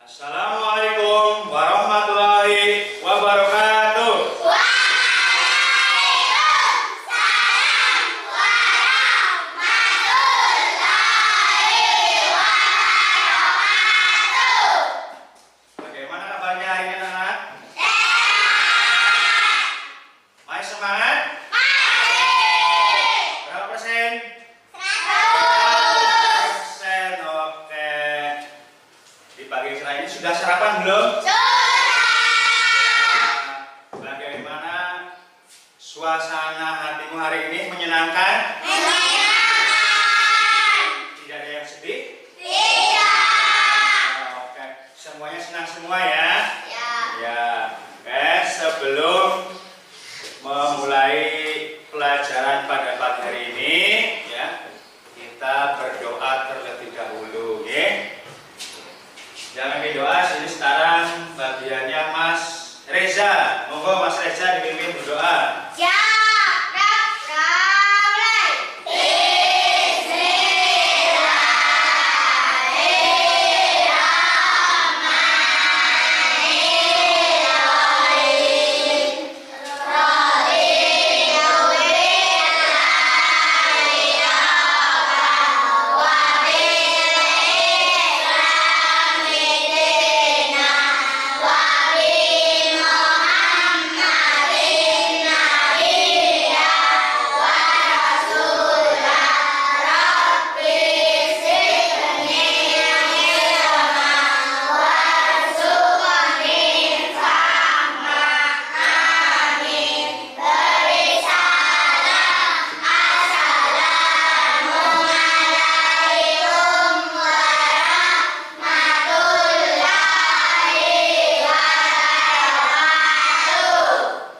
Assalamualaikum warahmatullahi wabarakatuh. Waalaikumsalam warahmatullahi wabarakatuh. Bagaimana kabarnya hari ini anak-anak? Masih semangat? Berapa persen? 100%. Oke. Di pagi cerah ini sudah sarapan belum? Bagaimana suasana hatimu hari ini? Menyenangkan? Tidak ada yang sedih? Oke. Semuanya senang semua ya? Ya. Oke, sebelum memulai pelajaran pada pagi hari ini, ya, kita berdoa terlebih dahulu, ya. Jangan berdoa, sini sekarang bagiannya Mas Reza. Monggo Mas Reza dipimpin berdoa.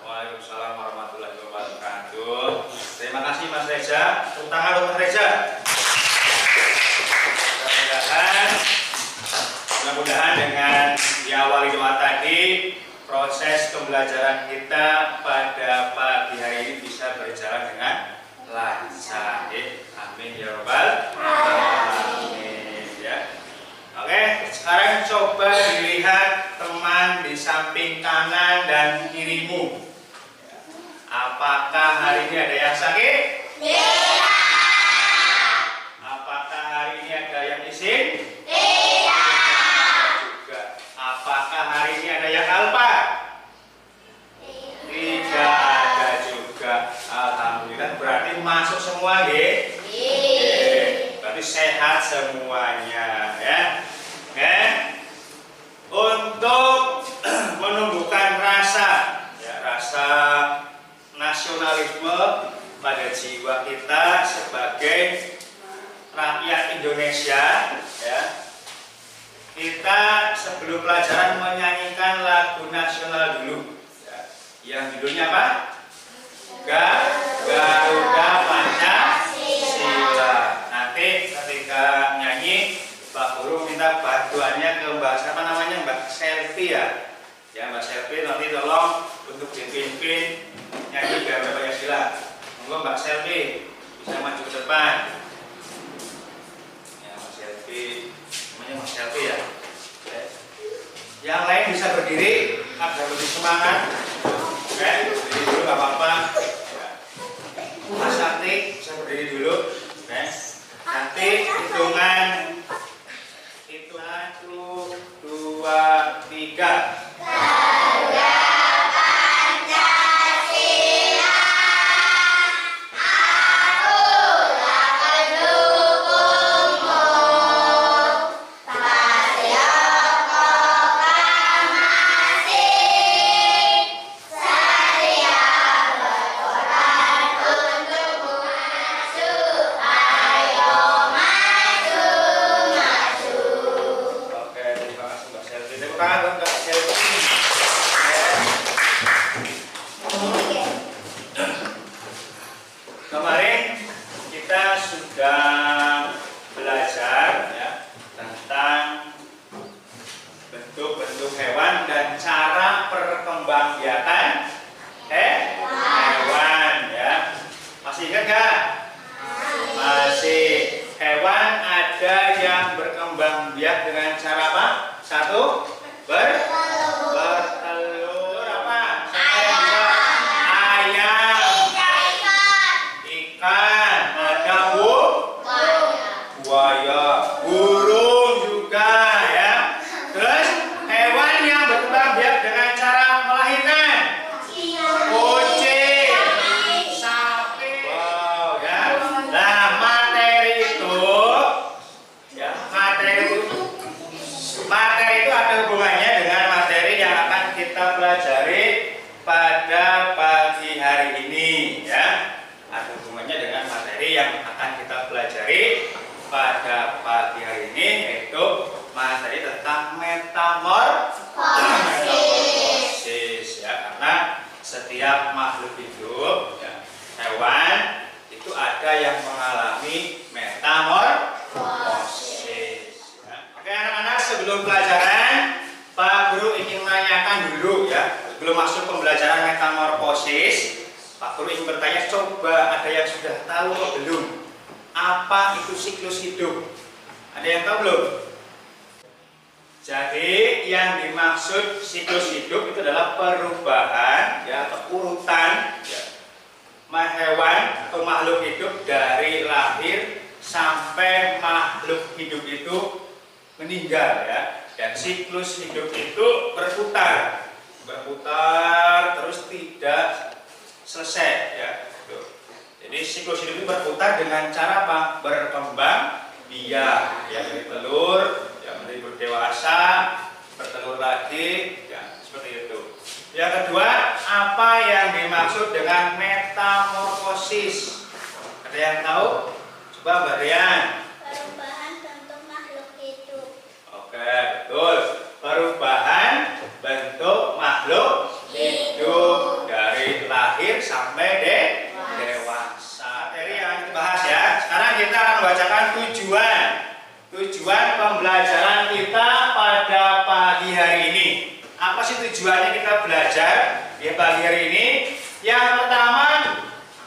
Waalaikumsalam warahmatullahi wabarakatuh. Terima kasih Mas Reza. Tepuk tangan untuk Mas Reza. Mudah-mudahan dengan diawali doa tadi, proses pembelajaran kita pada pagi hari ini bisa berjalan dengan lancar. Amin ya robbal alamin. Ya. Oke, sekarang coba dilihat teman di samping kanan dan kirimu. Apakah hari ini ada yang sakit? Apakah hari ini ada yang isin? Juga. Apakah hari ini ada yang alpa? Tidak ada juga. Alhamdulillah, berarti masuk semua, ya? Berarti sehat semuanya, ya. Oke. Untuk menumbuhkan rasa, ya, rasa nasionalisme pada jiwa kita sebagai rakyat Indonesia, ya. Kita sebelum pelajaran menyanyikan lagu nasional dulu, ya. Yang judulnya apa? Garuda Pancasila. Nanti ketika nyanyi, Pak Guru minta bantuannya ke Mbak, siapa namanya, Mbak Selvi, ya. Ya, Mbak Selvi nanti tolong untuk dipimpin nyanyi Garuda Pancasila. Monggo Mbak Selvi bisa maju ke depan. Ya, Mbak Selvi, namanya Mbak Selvi, ya. Oke. Yang lain bisa berdiri agar lebih semangat. Oke, berdiri dulu nggak apa-apa. Ya. Mas Sakti bisa berdiri dulu. Oke. Nanti hitungan itu 1, 2, 3. Oke, terima kasih Mbak Selvi. Tepuk tangan buat Mbak Selvi. Kemarin kita sudah belajar, ya, tentang bentuk-bentuk hewan dan cara perkembangbiakan hewan, ya. Masih ingat nggak? Masih. Hewan ada yang berkembang biak dengan cara apa? Satu, bertelur apa? Siapa yang bisa? Ayam, ikan, ada buaya, burung juga ya. Terus hewan yang berkembang biak dengan cara melahirkan. Kucing, sapi. Wow ya. Nah, materi itu ada hubungannya dengan materi yang akan kita pelajari pada pagi hari ini ya. Ada hubungannya dengan materi yang akan kita pelajari pada pagi hari ini, yaitu materi tentang metamorfosis ya. Karena setiap makhluk hidup ya, hewan itu ada yang mengalami metamorfosis ya. Oke anak-anak, sebelum pelajaran Pak Guru ingin menanyakan dulu ya, sebelum masuk pembelajaran metamorfosis, Pak Guru ingin bertanya, coba ada yang sudah tahu atau belum apa itu siklus hidup? Ada yang tahu belum? Jadi yang dimaksud siklus hidup itu adalah perubahan ya, atau urutan ya, hewan atau makhluk hidup dari lahir sampai makhluk hidup itu meninggal ya. Dan siklus hidup itu berputar terus tidak selesai ya. Jadi siklus hidup itu berputar dengan cara apa? Berkembang biak ya, dari telur ya menjadi dewasa, bertelur lagi ya, seperti itu. Yang kedua, apa yang dimaksud dengan metamorfosis? Ada yang tahu? Coba Mbak Rian. Perubahan bentuk makhluk hidup. Oke, betul. Perubahan bentuk makhluk hidup dari lahir sampai dewasa. Materi yang kita bahas ya. Sekarang kita akan membacakan tujuan pembelajaran kita pada pagi hari ini. Apa sih tujuannya kita belajar di pagi hari ini? Yang pertama,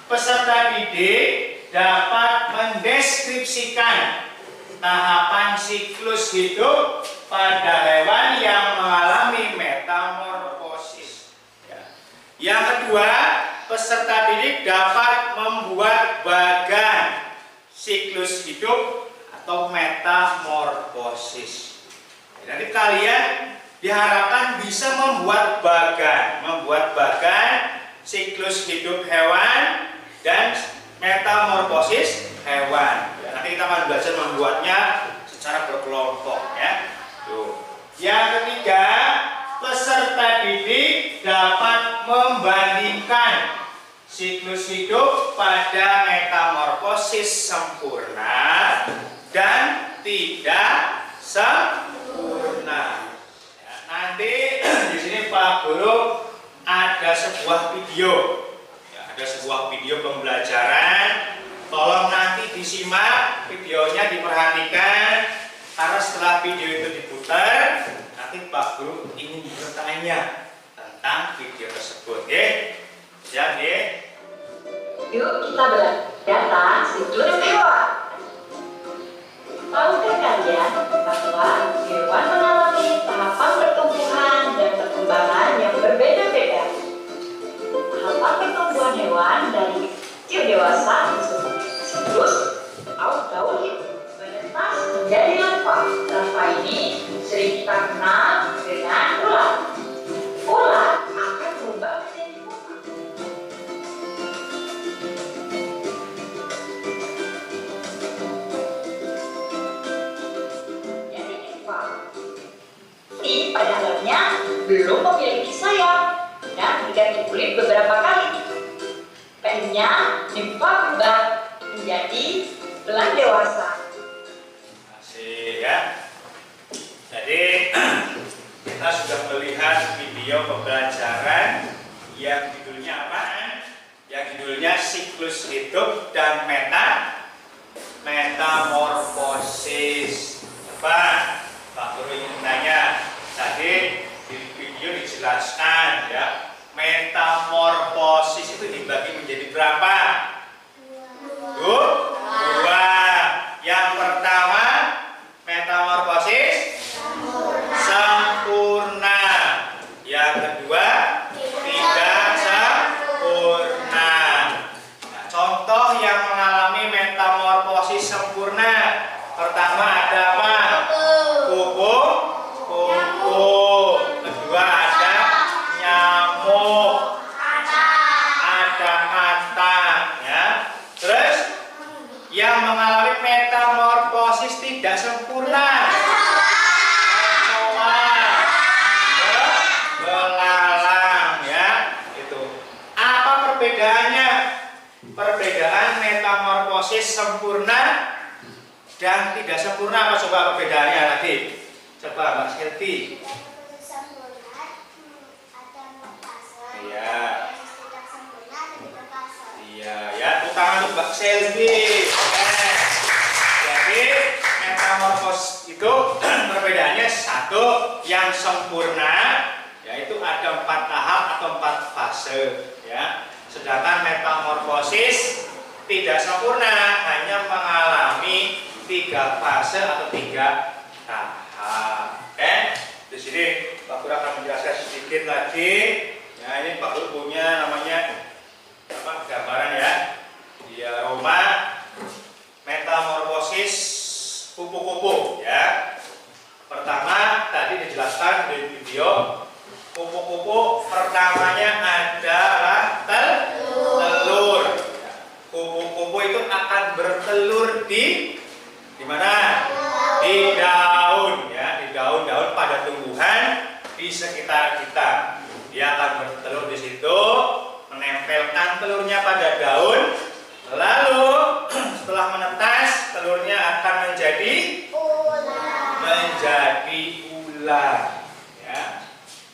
peserta didik dapat mendeskripsikan tahapan siklus hidup pada hewan yang mengalami metamorfosis. Yang kedua, peserta didik dapat membuat bagan siklus hidup atau metamorfosis. Nanti kalian diharapkan bisa membuat bagan siklus hidup hewan dan metamorfosis hewan. Nanti kita akan belajar membuatnya secara berkelompok ya. Tuh. Yang ketiga, peserta didik dapat membandingkan siklus hidup pada metamorfosis sempurna dan tidak sempurna. Ya, nanti di sini Pak Guru ada sebuah video. Ada sebuah video pembelajaran. Tolong nanti disimak videonya, diperhatikan, karena setelah video itu diputar, nanti Pak Guru ingin bertanya tentang video tersebut, ya? Siap, ya? Yuk kita belajar tentang siklus hewan. Tahukah kalian bahwa hewan mengalami tahapan pertumbuhan dan perkembangan yang berbeda-beda? Tahapan pertumbuhan hewan dari kecil dewasa disebut siklus atau daur hidup, menetas menjadi larva. Larva ini sering kita kenal dengan ulat. Ulat akan berubah menjadi pupa. Jadi pupa ini pada alatnya belum memiliki sayap dan berganti kulit beberapa kali. Akhirnya nimfa berubah menjadi belang dewasa. Masih ya. Jadi kita sudah melihat video pembelajaran yang judulnya apaan? Yang judulnya siklus hidup dan metamorfosis. Pak Guru ingin tanya, tadi di video dijelaskan ya, metamorfosis itu dibagi menjadi berapa? Dua. Yang pertama metamorfosis sempurna. yang mengalami metamorfosis tidak sempurna. Kecoa, belalang, ya, itu. Apa perbedaannya? Perbedaan metamorfosis sempurna dan tidak sempurna, apa coba perbedaannya tadi? Coba Mbak Selvi. Sempurna ada fase. Iya. Tidak sempurna ada tiga fase. Iya, ya, utama untuk Mbak Selvi. Jadi metamorfosis itu perbedaannya satu, yang sempurna yaitu ada 4 tahap atau 4 fase, ya. Sedangkan metamorfosis tidak sempurna, hanya mengalami 3 fase atau 3 tahap. Oke, di sini Pak Guru akan menjelaskan sedikit lagi. Ya, ini Pak Guru punya namanya apa gambaran ya. Dia Roma metamorfosis kupu-kupu, ya. Pertama tadi dijelaskan di video, kupu-kupu pertamanya adalah telur. Kupu-kupu itu akan bertelur di mana? Di daun, ya, di daun-daun pada tumbuhan di sekitar kita. Dia akan bertelur di situ, menempelkan telurnya pada daun, lalu setelah menetas telurnya akan menjadi ular. Ya.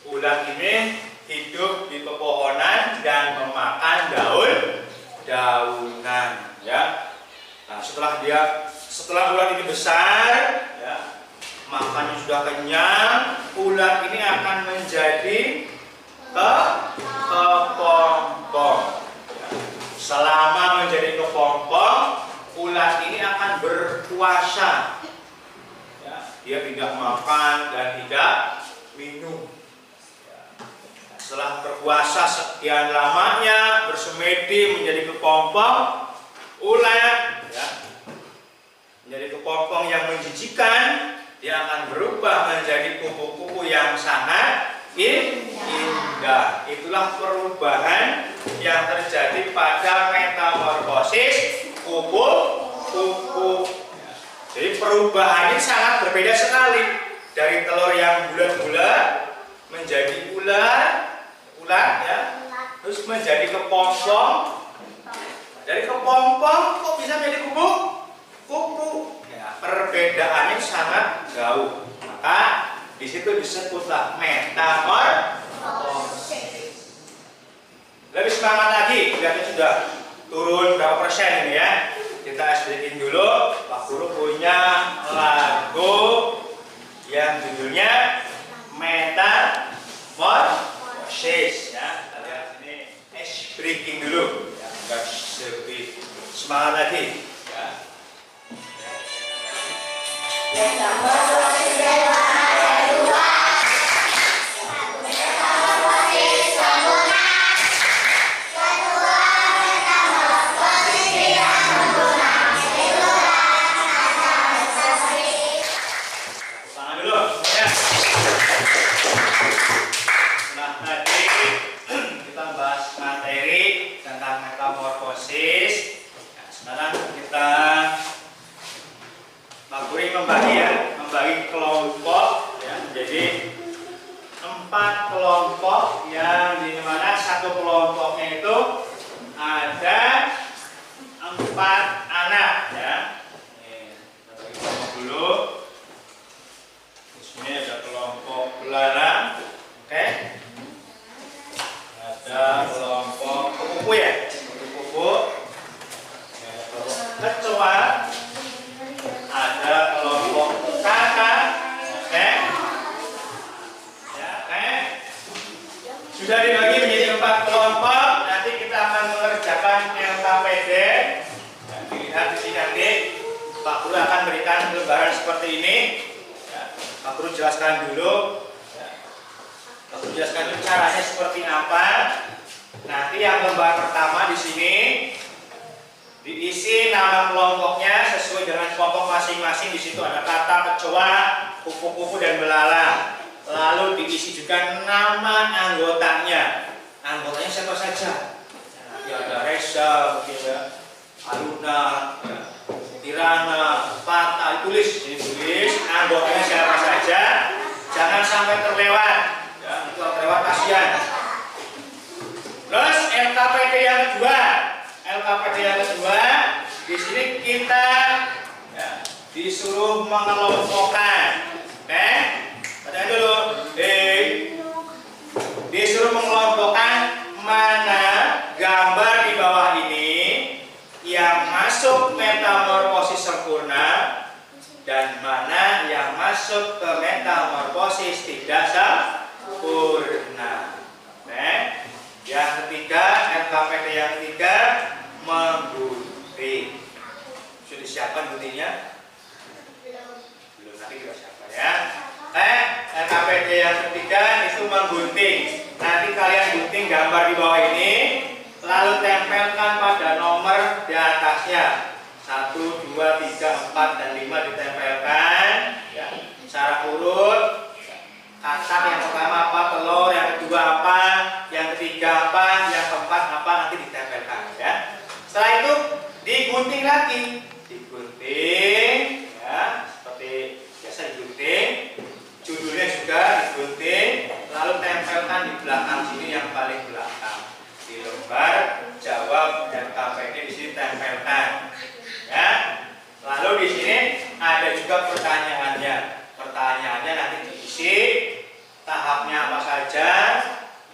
Ular ini hidup di pepohonan dan memakan daunan, ya. Nah, setelah ular ini besar, ya, makannya sudah kenyang, ular ini akan menjadi kepompong. Ya. Selama menjadi kepompong, ular ini akan berpuasa. Ya, dia tidak makan dan tidak minum. Ya. Setelah berpuasa sekian lamanya, bersemedi menjadi kepompong, ular, ya, menjadi kepompong yang menjijikan, dia akan berubah menjadi kupu-kupu yang sangat indah. Itulah perubahan yang terjadi pada metamorfosis kupu-kupu. Jadi perubahan ini sangat berbeda sekali, dari telur yang bulat-bulat menjadi ular, ya, terus menjadi kepompong. Dari kepompong kok bisa menjadi kupu-kupu? Ya, perbedaannya sangat jauh. Maka di situ disebutlah metamorfosis. Lebih semangat lagi, lihatnya sudah turun berapa persen ini ya. Kita SDK dulu. Pak Guru punya lagu yang judulnya Metamorfosis, ya. Kita lihat ini breaking dulu. Ya, enggak lebih semangat lagi. Ya. Metamorfosis dewa ada dua. Satu metamorfosis sempurna. Kedua metamorfosis tidak sempurna. Tangan dulu, ya. Nah, tadi kita bahas materi tentang metamorfosis. Nah, sekarang kita Pak Guru membagi kelompok, ya, jadi 4 kelompok yang di mana satu kelompoknya itu ada 4 anak, ya. Kita bagi kelompok dulu. Di sini ada kelompok belalang, oke? Ada kelompok kupu-kupu, ya, kupu-kupu. Ada kelompok kecoa. Ada kelompok kakak, oke? Ya, oke? Sudah dibagi menjadi 4 kelompok. Nanti kita akan mengerjakan LKPD. Dan dilihat di sini nanti Pak Guru akan berikan lembaran seperti ini. Ya, Pak Guru jelaskan dulu. Ya. Pak Guru jelaskan dulu caranya seperti apa. Nanti yang lembar pertama di sini diisi nama kelompoknya sesuai dengan kelompok masing-masing. Di situ ada kata kecoa, kupu-kupu dan belalang. Lalu diisi juga nama anggotanya. Anggotanya siapa saja? Ya, ada Reza, mungkin ya, Aluna, ya, Kirana patah tulis, ini tulis anggotanya siapa saja, jangan sampai terlewat. Ya, kalau terlewat kasihan. Terus LKPD yang kedua, di sini kita ya, disuruh mengelompokkan. Oke, perhatikan dulu. Disuruh mengelompokkan mana gambar di bawah ini yang masuk metamorfosis sempurna dan mana yang masuk ke metamorfosis tidak sempurna. Yang ketiga, LKPD yang ketiga menggunting. Sudah disiapkan guntingnya? Belum, nanti kita siapkan ya. LKPD yang ketiga itu menggunting. Nanti kalian gunting gambar di bawah ini, lalu tempelkan pada nomor di atasnya. 1, 2, 3, 4, dan 5 ditempelkan ya, secara urut. Katak yang pertama apa, telur, yang kedua apa, yang ketiga apa, yang keempat apa, nanti ditempelkan ya. Setelah itu digunting lagi, ya, seperti biasa digunting. Judulnya juga digunting, lalu tempelkan di belakang sini yang paling belakang. Di lembar jawab dan KPD di sini tempelkan. Ya. Lalu di sini ada juga pertanyaannya. Pertanyaannya nanti diisi, tahapnya apa saja,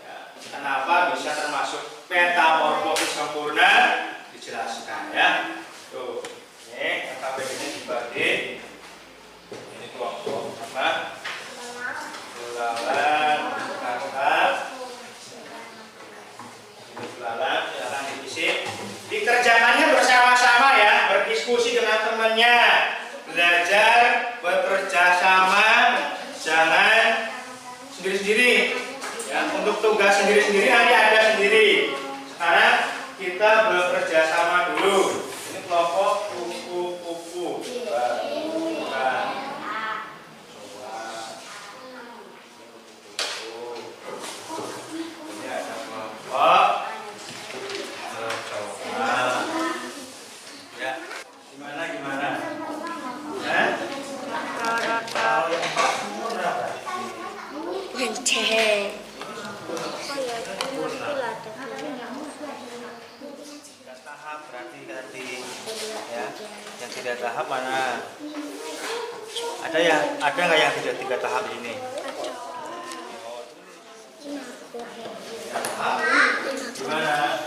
ya, kenapa bisa termasuk metamorfosis sempurna, dijelaskan ya. Tuh, ini KPD-nya dibagi. Ini kelompok apa? Bulalan, kakak. Ini bulalan, silakan diisi. Dikerjakannya bersama-sama ya, berdiskusi dengan temannya. Belajar bekerja sama, jangan sendiri-sendiri. Ya, untuk tugas sendiri-sendiri nanti ada sendiri. Sekarang kita bekerja sama dulu. Ini kelompok kupu-kupu. Ini ada kelompok. Ya, gimana? Benceng. Tahap berarti tadi ya. Yang tidak tahap mana? Ada nggak yang tidak 3 tahap ini? Tahap gimana?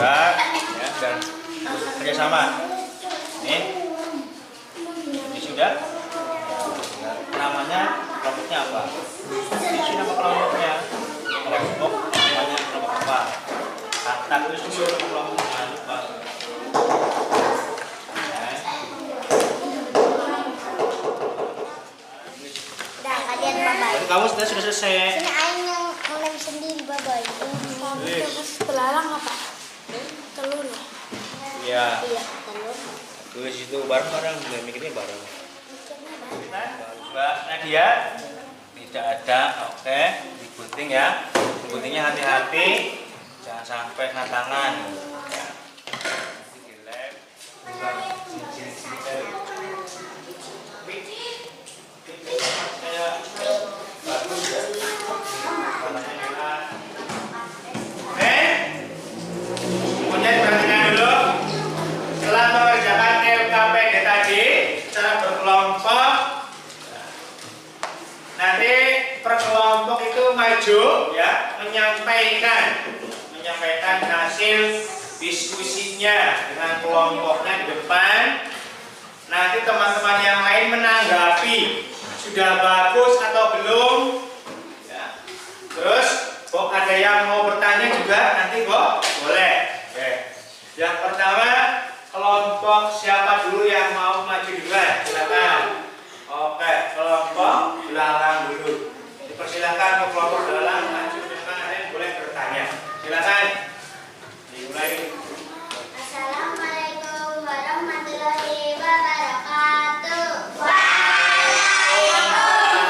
Ya, dan kerjasama. Ini sudah. Namanya kelompoknya apa? Isi nama kelompoknya. Kelompok namanya kelompok apa? Kata itu kelompoknya lupa. Dah, kalian bye-bye. Kamu sudah selesai. Sini Aing yang ngelem sendiri bye-bye. Telarang apa? Telur ya? Iya. Iya, telur. Tulis itu bareng-bareng, mikirnya bareng. Mbak Nadia tidak ada, oke, digunting ya. Guntingnya hati-hati, jangan sampai kena tangan. Ya. Dilem. Bagus ya. Semuanya diperhatikan dulu. Setelah mengerjakan LKPD tadi secara berkelompok, nanti per kelompok itu maju ya, menyampaikan hasil diskusinya dengan kelompoknya di depan. Nanti teman-teman yang lain menanggapi sudah bagus atau belum ya. Terus kok ada yang mau bertanya juga nanti kok boleh. Oke. Yang pertama, kelompok siapa dulu yang mau maju duluan? Silakan. Oke, kelompok belalang dulu. Dipersilakan ke kelompok belalang maju ke depan, ada yang boleh bertanya. Silakan. Dimulai. Assalamualaikum warahmatullahi wabarakatuh. Waalaikumsalam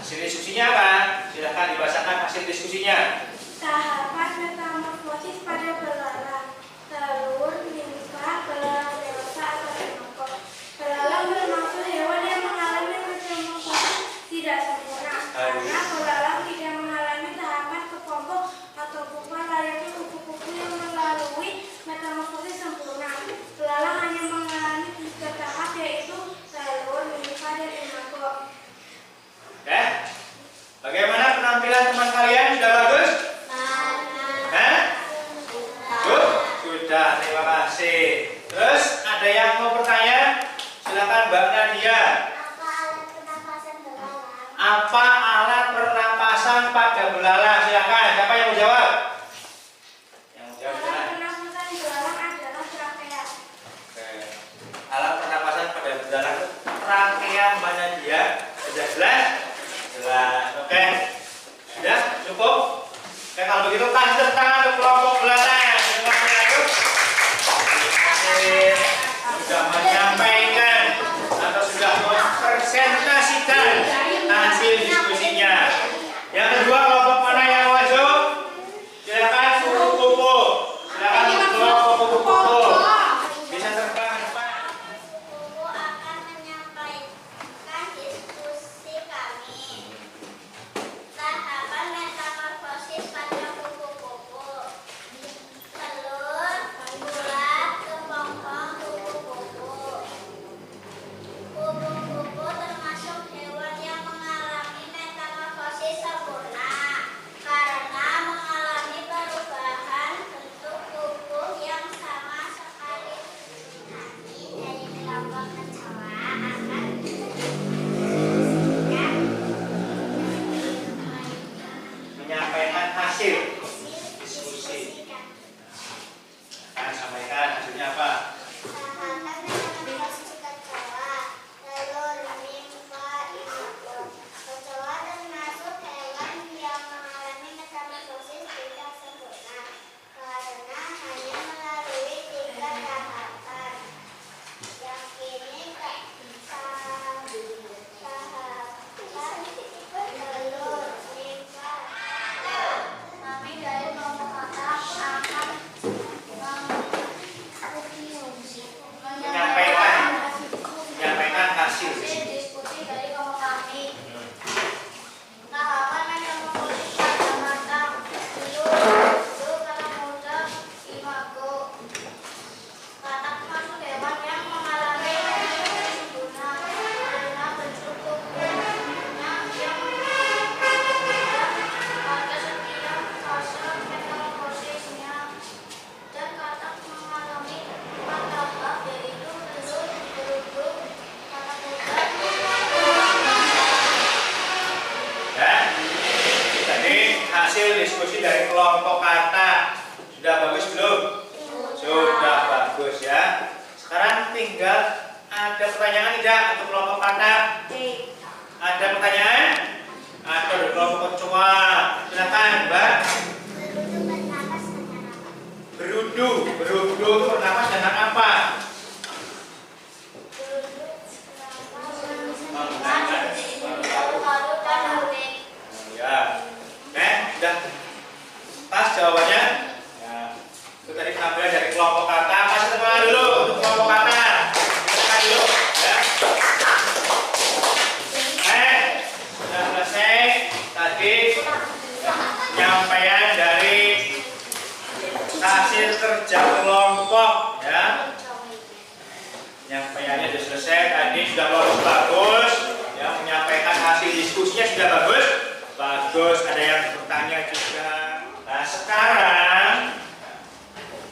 Hasil diskusinya apa? Silahkan dibacakan hasil diskusinya. Tahapan metamorfosis pada belalang. Telur, nimfa, belalang dewasa atau enokok. Belalang bermaksud hewan yang mengalami metamorfosis tidak sempurna. Karena belalang tidak mengalami tahapan kepompong atau pupa layaknya kupu-kupu yang melalui metamorfosis sempurna. Belalang hanya mengalami 3 tahap, yaitu telur, nimfa, dan enokok. Ya. Bagaimana penampilan teman kalian? Sudah bagus? Sudah, terima kasih. Terus ada yang mau bertanya? Silakan Mbak Nadia. Apa alat pernapasan pada belalang? Silakan. Siapa yang mau jawab? Yang mau jawab silakan. Pernapasan belalang adalah trakea. Oke. Alat pernapasan pada belalang itu trakea, Mbak Nadia. Sudah jelas? Jelas. Oke. Sudah cukup? Oke, kalau begitu kasih tepuk tangan untuk kelompok belalang. Sudah menyampaikan atau sudah mempresentasikan hasil diskusinya. Yang kedua, kelompok mana yang maju? Silakan kupu-kupu. Silakan kelompok kupu-kupu. Bisa terbang ke depan. Kupu-kupu akan menyampaikan diskusi kami. Tahapan metamorfosis pada kupu-kupu. Telur, bulat, kepompong, kupu-kupu. Kupu-kupu termasuk hewan yang mengalami metamorfosis sempurna karena mengalami perubahan bentuk tubuh yang sama sekali. Kami dari kelompok kecoa akan Menyampaikan hasil diskusi. Akan sampaikan hasilnya apa? tahapan metamorfosis kecoa, telur, nimfa, enokok. Kecoa termasuk hewan yang mengalami metamorfosis tidak sempurna karena hanya melalui 3 tahapan. Yang ini tahapan telur, nimfa. Kami dari kelompok kata akan Menyampaikan hasil. diskusi dari kelompok kami. Tahapan metamorfosis pada matang, telur kata muda, imago. Katak termasuk hewan yang mengalami metamorfosis sempurna karena bentuk tubuhnya yang pada setiap fase metamorfosisnya. Dan katak mengalami 4 tahap, yaitu telur, beruduk, katak muda, Ya. Tadi hasil diskusi dari kelompok kata sudah bagus belum? Sudah bagus ya. Sekarang tinggal ada pertanyaan tidak untuk kelompok kata? Ada pertanyaan? Ada dari kelompok kecoa. Silakan, Mbak. Berudu itu bernapas dengan apa? Ya. Oke, sudah pas jawabannya. Ya. Itu tadi penampilan dari kelompok kata. Kasih tepuk tangan dulu untuk kelompok kata. Silakan dulu, ya. Sudah selesai tadi penyampaian dari hasil kerja kelompok, ya. Penyampaiannya sudah selesai tadi, sudah bagus, ya. Menyampaikan hasil diskusinya sudah bagus. Ada yang bertanya juga. Nah, sekarang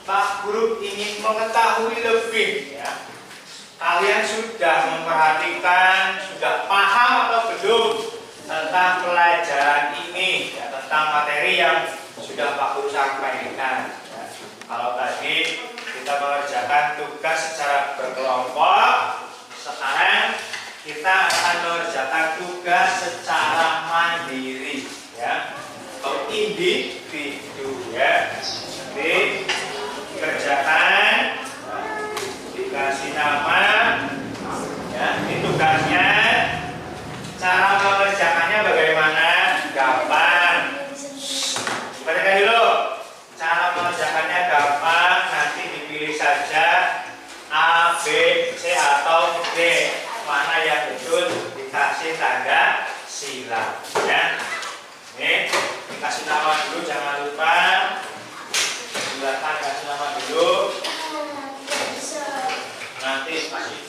Pak Guru ingin mengetahui lebih, ya. Kalian sudah memperhatikan, sudah paham atau belum tentang pelajaran ini, ya, tentang materi yang sudah Pak Guru sampaikan, ya. Kalau tadi kita mengerjakan tugas secara berkelompok, sekarang kita akan mengerjakan tugas secara mandiri, ya, atau individu, ya. Jadi kerjakan, dikasih nama, ya. Ini tugasnya. Cara mengerjakannya bagaimana? kasih tanda silang ya. Ini dikasih nama dulu, jangan lupa. Silakan kasih nama dulu. Nanti kasih.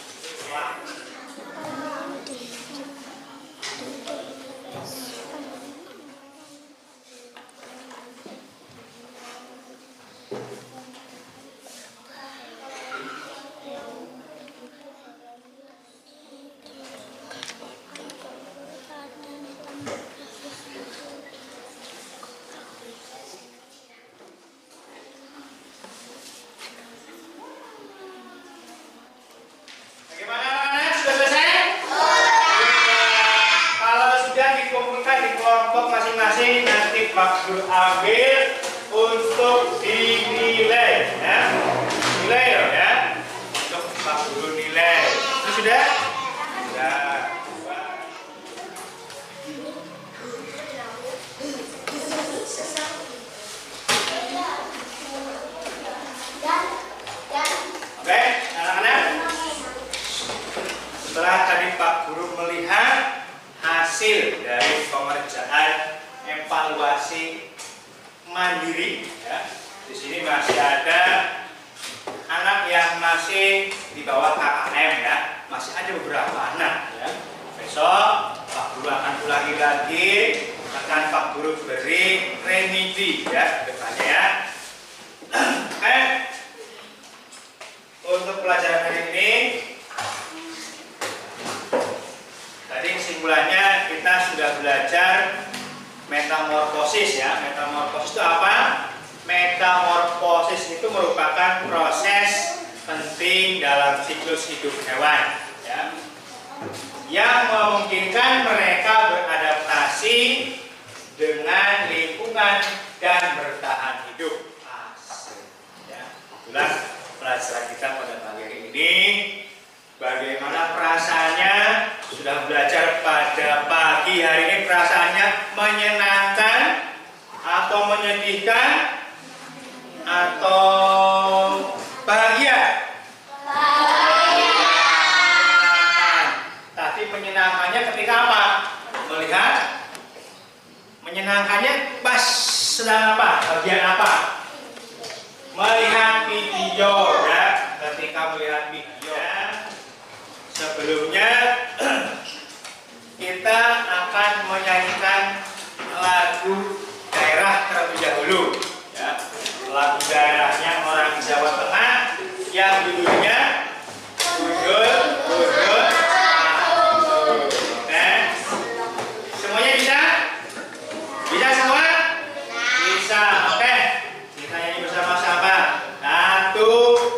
Masing-masing nanti Pak Guru ambil untuk dinilai ya. Nilai ya. Untuk Pak Guru nilai. Itu sudah? Sudah. Oke, anak-anak. Setelah tadi Pak Guru melihat hasil dari pengerjaan evaluasi mandiri ya. Di sini masih ada anak yang masih di bawah KKM ya. Masih ada beberapa anak ya. Besok Pak Guru akan ulangi lagi, akan Pak Guru beri remedi ya depannya ya. Untuk pelajaran hari ini tadi kesimpulannya kita sudah belajar metamorfosis ya. Metamorfosis itu apa? Metamorfosis itu merupakan proses penting dalam siklus hidup hewan ya, yang memungkinkan mereka beradaptasi dengan lingkungan dan bertahan hidup. Ya, itulah pelajaran kita pada pagi hari ini. Bagaimana perasaannya? Sudah belajar pada pagi hari ini, perasaannya menyenangkan atau menyedihkan atau bahagia? Menyenangkan. Tapi menyenangkannya ketika apa? Melihat. Menyenangkannya pas sedang apa? Bagian apa? Melihat video ya. Ketika melihat video ya. Sebelumnya kita akan menyanyikan lagu daerah terlebih dahulu ya. Lagu daerahnya orang Jawa Tengah yang judulnya Gundul Gundul Atur. Oke. Semuanya bisa? Bisa semua? Bisa. Oke. Kita nyanyi bersama-sama. 1,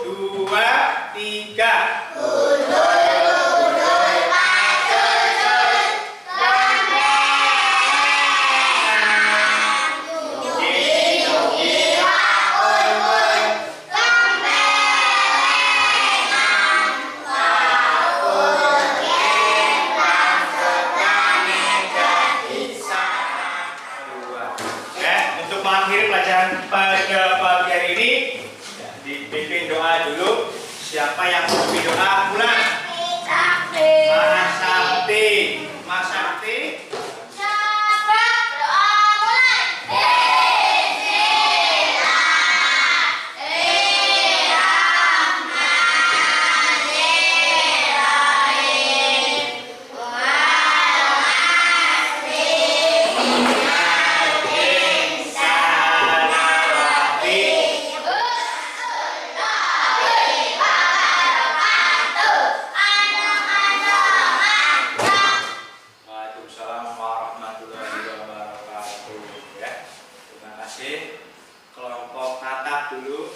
2, 3. Pada pagi hari ini dipimpin doa dulu. Siapa yang memimpin doa? Pulang. Mas Sakti. Mas Sakti. Kelompok Natak dulu.